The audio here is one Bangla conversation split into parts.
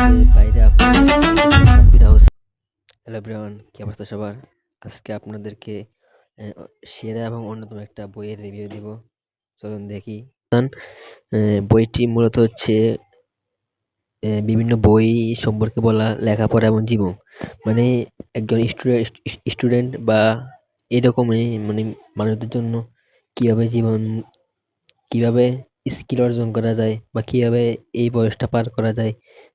বাইরে আপনারা দেখতেছেন সাব্বির হাউস। হ্যালো এভরিওয়ান, কি অবস্থা সবার? আজকে আপনাদেরকে সেরা এবং অন্যতম একটা বইয়ের রিভিউ দিব। চলুন দেখি। আহ, বইটি মূলত হচ্ছে বিভিন্ন বই সম্পর্কে বলা, লেখাপড়া এবং জীবন। মানে একজন স্টুডেন্ট বা এরকমই মানে মানুষদের জন্য কিভাবে কিভাবে স্কিল অর্জন করা যায় বা কিভাবে এই বয়সটা পার করা যায়,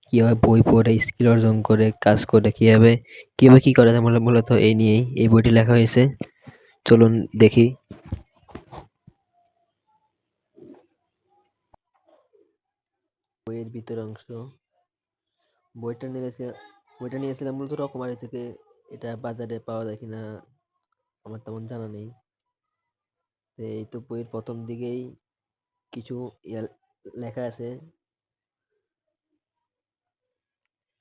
কিভাবে বই পড়ে স্কিল অর্জন করে কাজ করে কিভাবে কি করা যায়, মূলত এই নিয়েই এই বইটি লেখা হয়েছে। চলুন দেখি। বইয়ের ভিতর অংশ। বইটা নিয়েছে বইটা নিয়েছিলাম মূলত রকমারি থেকে। এটা বাজারে পাওয়া যায় কিনা আমার তেমন জানা নেই। তো এই তো বইয়ের প্রথম দিকেই কিছু লেখা আছে।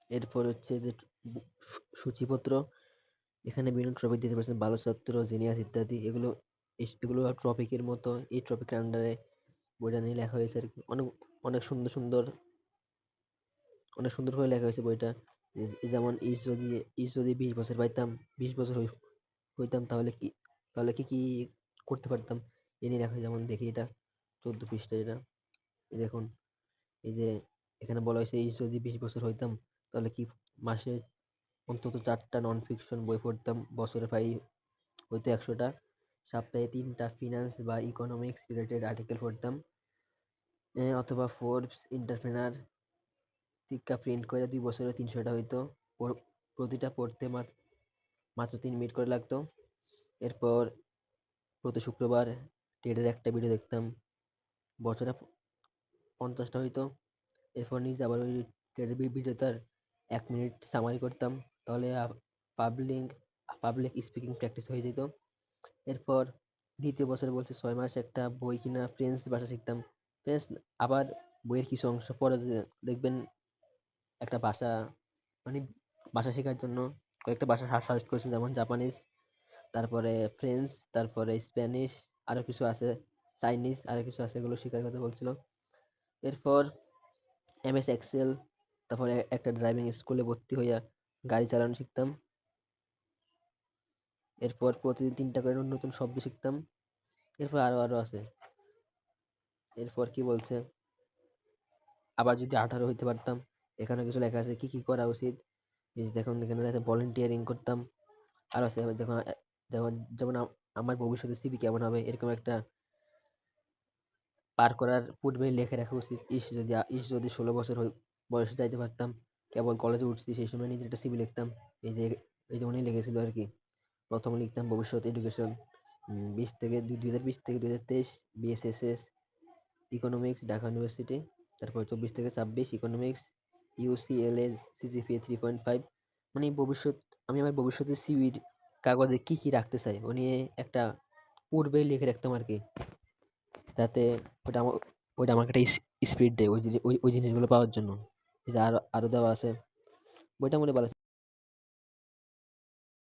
এরপর হচ্ছে যে সূচিপত্র। এখানে বিভিন্ন টপিক দিতে পারছেন, ভালো ছাত্র, জিনিয়াস ইত্যাদি। এগুলো টপিকের মতো, এই টপিকের আন্ডারে বইটা নিয়ে লেখা হয়েছে আর কি। অনেক অনেক সুন্দর সুন্দর অনেক সুন্দর করে লেখা হয়েছে বইটা। যেমন ইস যদি 20 বছর পাইতাম, 20 বছর হইতাম, তাহলে কি কি করতে পারতাম, এ নিয়ে লেখা হয়েছে। যেমন দেখি, এটা 14 পৃষ্ঠা। এটা এই দেখুন, এই যে এখানে বলা হয়েছে, ইস যদি 20 বছর হইতাম তাহলে কি মাসে অন্তত 4টা নন ফিকশন বই পড়তাম, বছরে পাই হয়তো 100টা, সপ্তাহে 3টা ফিনান্স বা ইকোনমিক্স রিলেটেড আর্টিকেল পড়তাম, অথবা ফোর্বস, এন্টারপ্রেনার শিক্ষা প্রিন্ট করে 2 বছরে 300টা হইতো। প্রতিটা পড়তে মাত্র 3 মিনিট করে লাগতো। এরপর প্রতি শুক্রবার টেডের একটা ভিডিও দেখতাম, বছরে 50টা হইতো। এরপর নিজে আবার ওই টেডের ভিডিও তার 1 মিনিট সামারি করতাম, তাহলে পাবলিক পাবলিক স্পিকিং প্র্যাকটিস হয়ে যেত। এরপর দ্বিতীয় বছরে বলছে 6 মাস একটা বই কিনা ফ্রেঞ্চ ভাষা শিখতাম। ফ্রেঞ্চ, আবার বইয়ের কিছু অংশ পরে দেখবেন একটা ভাষা, মানে ভাষা শেখার জন্য কয়েকটা ভাষা সাজেস্ট করেছিল, যেমন জাপানিজ, তারপরে ফ্রেঞ্চ, তারপরে স্প্যানিশ, আরো কিছু আছে, চাইনিজ আরো কিছু আছে, এগুলো শেখার কথা বলছিল। এরপর এমএস এক্সেল, তারপরে একটা ড্রাইভিং স্কুলে ভর্তি হইয়া গাড়ি চালানো শিখতাম। এরপর প্রতিদিন 3টা করে নতুন শব্দ শিখতাম। এরপর আরো আরো আছে। এরপর কি বলছে, আবার যদি 18 হইতে পারতাম, এখানে কিছু লেখা আছে কি কি করা উচিত। এই যে দেখুন, এখানে আছে ভলেন্টিয়ারিং করতাম। আর আছে আবার দেখুন, যেমন যেমন আমার ভবিষ্যতে সিভি কেমন হবে, এরকম একটা পার করার পূর্বেই লিখে রাখা উচিত। ইস যদি 16 বছর বয়সে যাইতে পারতাম, কেবল কলেজে উঠছি সেই সময় নিজের একটা সিভি লিখতাম। এই যে এই যে উনি লিখেছিল আর কি। প্রথমে লিখতাম ভবিষ্যৎ এডুকেশন, 2020 থেকে 2023 বিএসএসএস ইকোনমিক্স, ঢাকা ইউনিভার্সিটি। তারপর 24 থেকে 26 ইকোনমিক্স, ইউসিএলএ, সিজিপিএ 3.5। মানে ভবিষ্যৎ, আমি আমার ভবিষ্যতের সিভির কাগজে কি কি রাখতে চাই ও নিয়ে একটা পূর্বেই লিখে রাখতাম আর কি, যাতে ওটা আমার ওইটা আমাকে একটা স্পিড দেয় ওই জিনিসগুলো পাওয়ার জন্য। এই যে আরো আরো দেওয়া আছে। বইটা মনে ভালো।